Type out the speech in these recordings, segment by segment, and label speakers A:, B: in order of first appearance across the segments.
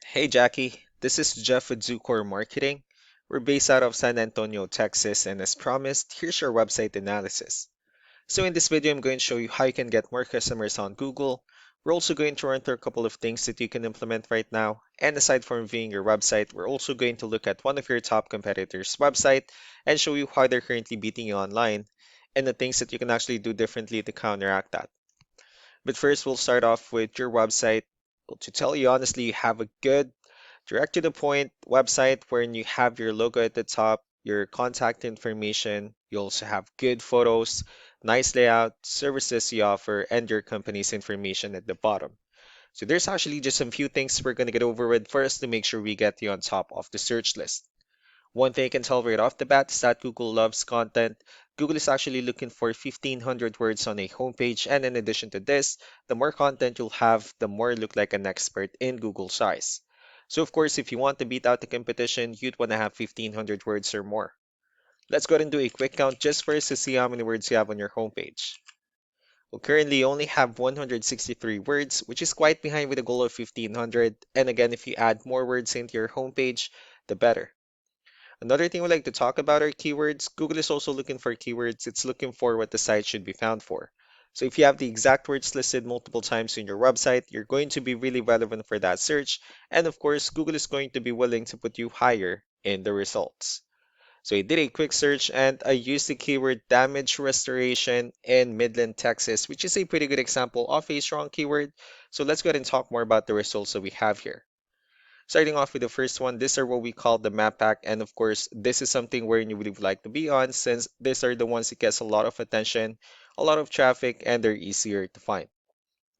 A: Hey Jackie, this is Jeff with Zucor Marketing. We're based out of San Antonio, Texas, and as promised, here's your website analysis. So in this video, I'm going to show you how you can get more customers on Google. We're also going to run through a couple of things that you can implement right now. And aside from reviewing your website, we're also going to look at one of your top competitors' website and show you how they're currently beating you online and the things that you can actually do differently to counteract that. But first, we'll start off with your website. Well, to tell you honestly, you have a good direct to the point website wherein you have your logo at the top, your contact information. You also have good photos, nice layout, services you offer, and your company's information at the bottom. So there's actually just some few things we're going to get over with first to make sure we get you on top of the search list. One thing I can tell right off the bat is that Google loves content. Google is actually looking for 1,500 words on a homepage, and in addition to this, the more content you'll have, the more you look like an expert in Google's eyes. So of course, if you want to beat out the competition, you'd want to have 1,500 words or more. Let's go ahead and do a quick count just for us to see how many words you have on your homepage. Well, currently you only have 163 words, which is quite behind with a goal of 1,500. And again, if you add more words into your homepage, the better. Another thing we like to talk about are keywords. Google is also looking for keywords. It's looking for what the site should be found for. So if you have the exact words listed multiple times in your website, you're going to be really relevant for that search. And of course, Google is going to be willing to put you higher in the results. So I did a quick search and I used the keyword damage restoration in Midland, Texas, which is a pretty good example of a strong keyword. So let's go ahead and talk more about the results that we have here. Starting off with the first one, these are what we call the map pack. And of course, this is something where you would like to be on since these are the ones that gets a lot of attention, a lot of traffic, and they're easier to find.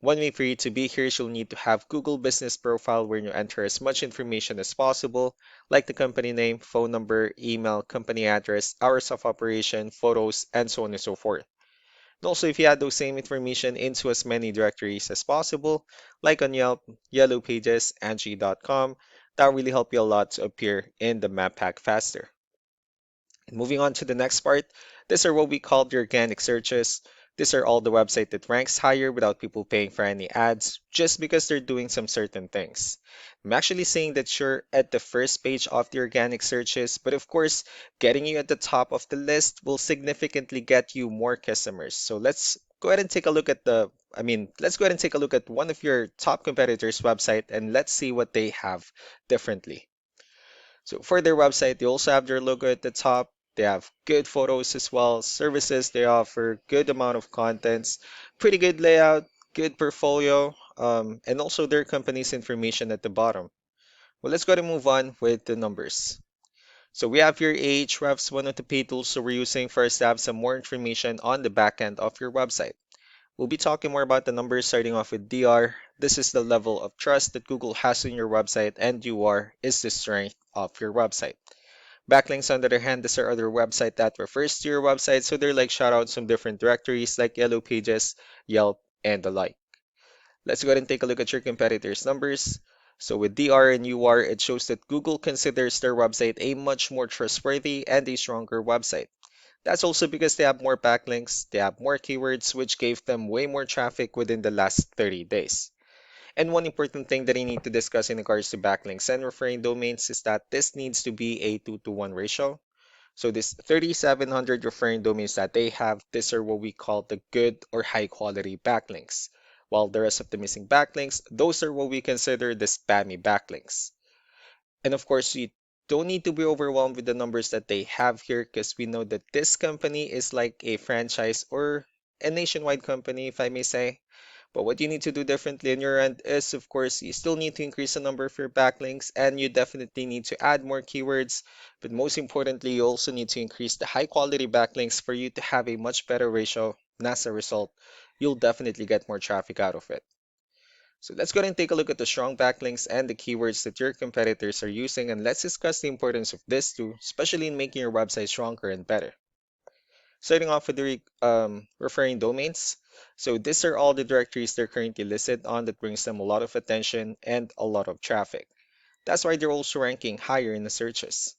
A: One way for you to be here is you'll need to have Google Business Profile where you enter as much information as possible, like the company name, phone number, email, company address, hours of operation, photos, and so on and so forth. And also, if you add those same information into as many directories as possible, like on Yelp, Yellow Pages, Angie.com, that really help you a lot to appear in the map pack faster. And moving on to the next part, these are what we call the organic searches. These are all the website that ranks higher without people paying for any ads, just because they're doing some certain things. I'm actually saying that you're at the first page of the organic searches, but of course, getting you at the top of the list will significantly get you more customers. So let's go ahead and take a look at let's go ahead and take a look at one of your top competitors' website and let's see what they have differently. So for their website, they also have their logo at the top. They have good photos as well, services they offer, good amount of contents, pretty good layout, good portfolio, and also their company's information at the bottom. Well, let's go ahead and move on with the numbers. So we have your Ahrefs, one of the paid tools that we're using first to have some more information on the back end of your website. We'll be talking more about the numbers starting off with DR. This is the level of trust that Google has in your website, and UR is the strength of your website. Backlinks, on the other hand, these are other website that refers to your website, so they're like shoutouts from different directories like Yellow Pages, Yelp, and the like. Let's go ahead and take a look at your competitors' numbers. So with DR and UR, it shows that Google considers their website a much more trustworthy and a stronger website. That's also because they have more backlinks, they have more keywords, which gave them way more traffic within the last 30 days. And one important thing that I need to discuss in regards to backlinks and referring domains is that this needs to be a 2 to 1 ratio. So this 3,700 referring domains that they have, these are what we call the good or high quality backlinks. While the rest of the missing backlinks, those are what we consider the spammy backlinks. And of course, you don't need to be overwhelmed with the numbers that they have here because we know that this company is like a franchise or a nationwide company, if I may say. But what you need to do differently on your end is, of course, you still need to increase the number of your backlinks and you definitely need to add more keywords. But most importantly, you also need to increase the high quality backlinks for you to have a much better ratio. And as a result, you'll definitely get more traffic out of it. So let's go ahead and take a look at the strong backlinks and the keywords that your competitors are using, and let's discuss the importance of this too, especially in making your website stronger and better. Starting off with the referring domains. So these are all the directories they're currently listed on that brings them a lot of attention and a lot of traffic. That's why they're also ranking higher in the searches.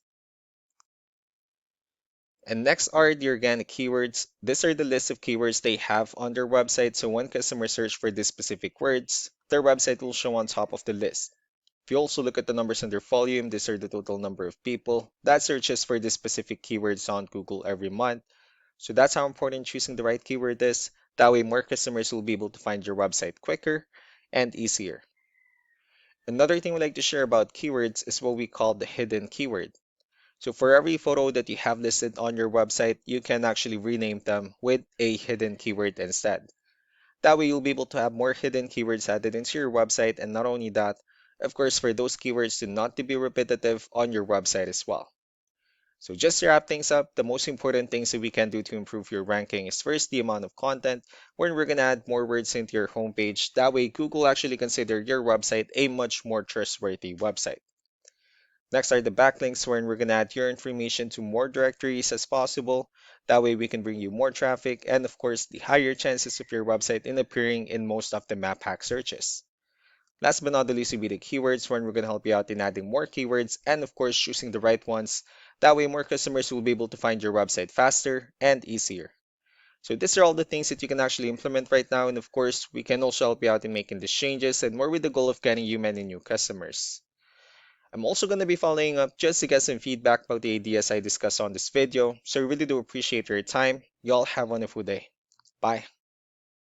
A: And next are the organic keywords. These are the list of keywords they have on their website. So when customers search for these specific words, their website will show on top of the list. If you also look at the numbers under volume, these are the total number of people that searches for this specific keywords on Google every month. So that's how important choosing the right keyword is. That way, more customers will be able to find your website quicker and easier. Another thing we like to share about keywords is what we call the hidden keyword. So for every photo that you have listed on your website, you can actually rename them with a hidden keyword instead. That way you'll be able to have more hidden keywords added into your website, and not only that, of course, for those keywords to not to be repetitive on your website as well. So just to wrap things up, the most important things that we can do to improve your ranking is first the amount of content, where we're gonna add more words into your homepage. That way Google actually consider your website a much more trustworthy website. Next are the backlinks, wherein we're gonna add your information to more directories as possible. That way we can bring you more traffic and of course the higher chances of your website in appearing in most of the map hack searches. Last but not the least will be the keywords, wherein we're gonna help you out in adding more keywords and of course choosing the right ones. That way more customers will be able to find your website faster and easier. So these are all the things that you can actually implement right now, and of course we can also help you out in making these changes and more with the goal of getting you many new customers. I'm also going to be following up just to get some feedback about the ideas I discussed on this video, so I really do appreciate your time. Y'all have a wonderful day. Bye.